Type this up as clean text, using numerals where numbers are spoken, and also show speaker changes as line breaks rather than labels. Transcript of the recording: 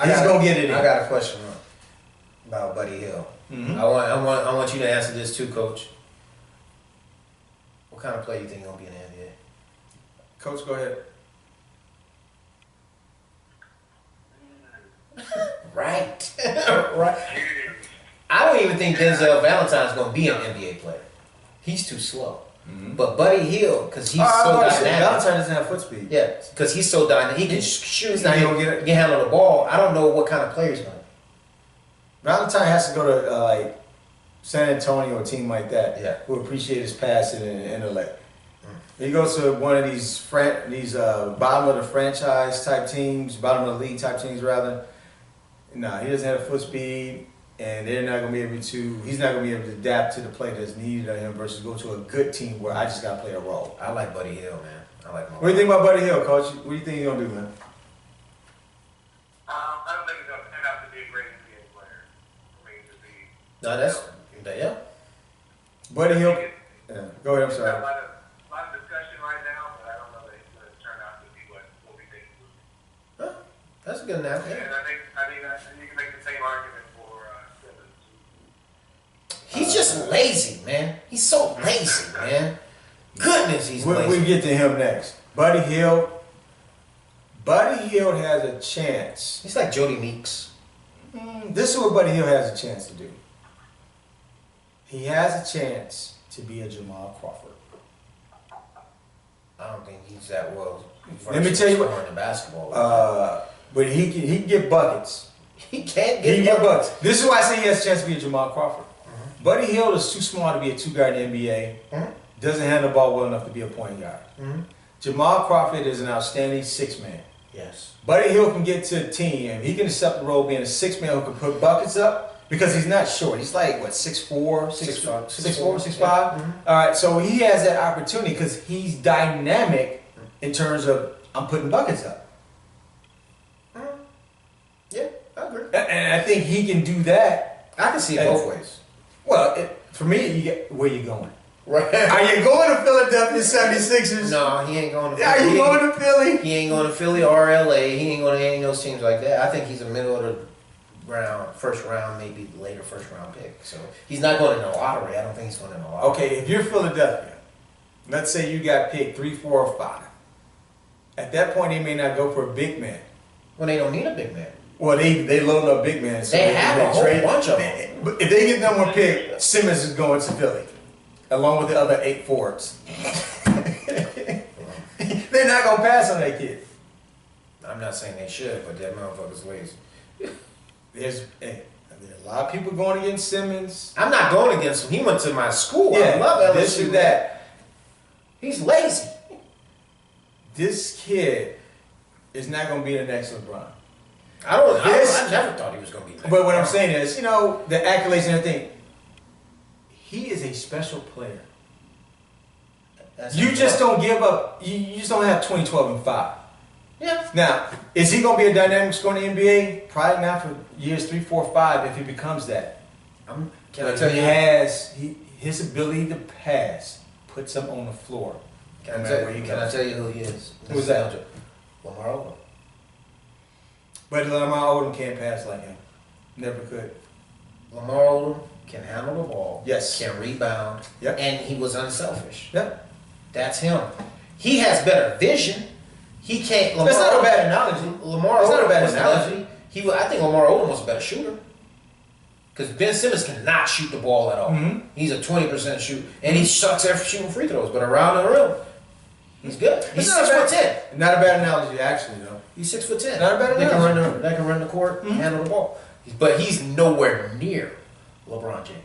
He's gonna get it in.
I got a question about Buddy Hield.
Mm-hmm.
I want you to answer this too, Coach. What kind of player you think he's gonna be in the NBA?
Coach, go ahead.
Right. Right. I don't even think Denzel Valentine's gonna be an NBA player. He's too slow.
Mm-hmm.
But Buddy Hield, because he's so dynamic.
Valentine doesn't have foot speed.
Yeah, because he's so dynamic. He can shoot.
He's not
He
gonna
can handle the ball. I don't know what kind of player he's gonna be.
Valentine has to go to like San Antonio, a team like that,
Yeah.
who appreciate his passing and intellect. He goes to one of these bottom of the franchise type teams, bottom of the league type teams rather. Nah, he doesn't have foot speed, and they're not gonna be able to. He's not gonna be able to adapt to the play that's needed of him versus go to a good team where I just gotta play a role.
I like Buddy Hield, man. I like him.
What do you think about Buddy Hield, Coach? What do you think he's gonna do, man?
I don't think he's going to turn out to be a great NBA player. I mean, to be.
No, that's yeah.
Buddy Hield. Yeah. Go ahead. I'm
There's
sorry.
a lot of discussion right now, but I don't know that he's going to turn out to be what we think he will be.
Huh? That's a good analogy.
And I think you can make the same argument for Simmons.
He's just lazy, man. He's so lazy, man. Goodness, he's
We
lazy.
get to him next. Buddy Hield. Buddy Hield has a chance.
He's like Jody Meeks.
This is what Buddy Hield has a chance to do. He has a chance to be a Jamal Crawford.
I don't think he's that well.
Let me tell you what.
In basketball.
But he can get buckets.
He can't
He can
get
get buckets. This is why I say he has a chance to be a Jamal Crawford.
Mm-hmm.
Buddy Hield is too small to be a two-guard in the NBA.
Mm-hmm.
Doesn't handle the ball well enough to be a point guard.
Mm-hmm.
Jamal Crawford is an outstanding six-man.
Yes.
Buddy Hield can get to a team, and he can accept the role being a six-man who can put buckets up because he's not short. He's like, what, 6'4", 6'4", 6'5"?
Mm-hmm.
All right, so he has that opportunity because he's dynamic in terms of, I'm putting buckets up.
Mm-hmm. Yeah, I agree.
And I think he can do that.
I can see it both ways.
Well, for me, you get where you going.
Right.
Are you going to Philadelphia 76ers?
No, he ain't going to
Are
Philly.
you going to Philly?
He ain't going to Philly or LA. He ain't going to any of those teams like that. I think he's a middle of the round, first round, maybe later first round pick. So he's not going in the lottery. I don't think he's going in the lottery.
Okay, if you're Philadelphia, let's say you got picked 3, 4, or 5. At that point, they may not go for a big man.
Well, they don't need a big man.
Well, they load up big men. So
They have a whole bunch of them.
But if they get number one pick, Simmons is going to Philly, along with the other 8 forwards. They're not gonna pass on that kid.
I'm not saying they should, but that motherfucker's lazy.
There are a lot of people going against Simmons.
I'm not going against him. He went to my school. I
Yeah,
love LSU.
this or that.
He's lazy.
This kid is not gonna be the next LeBron.
I never thought he was going to be.
But what I'm saying is, the accolades and everything. He is a special player. You just don't give up. You just don't have 20, 12, and 5.
Yeah.
Now, is he going to be a dynamic scorer in the NBA? Probably not for years 3, 4, 5 if he becomes that.
Can I tell you?
His ability to pass puts him on the floor.
Can I tell you who he is?
Who's that?
Lamar Odom.
But Lamar Odom can't pass like him. Never could.
Lamar Odom can handle the ball.
Yes.
Can rebound.
Yep.
And he was unselfish.
Yep.
That's him. He has better vision. He can't.
That's not a bad analogy.
Lamar
That's
Odom
not a bad
was
analogy.
I think Lamar Odom was a better shooter. Because Ben Simmons cannot shoot the ball at all.
Mm-hmm.
He's a 20% shooter. And he sucks at shooting free throws. But around the rim, he's good. He's 6'10".
Not a bad analogy, actually, though.
He's 6'10".
Not a bad analogy.
They can run the court, handle the ball. But he's nowhere near LeBron James.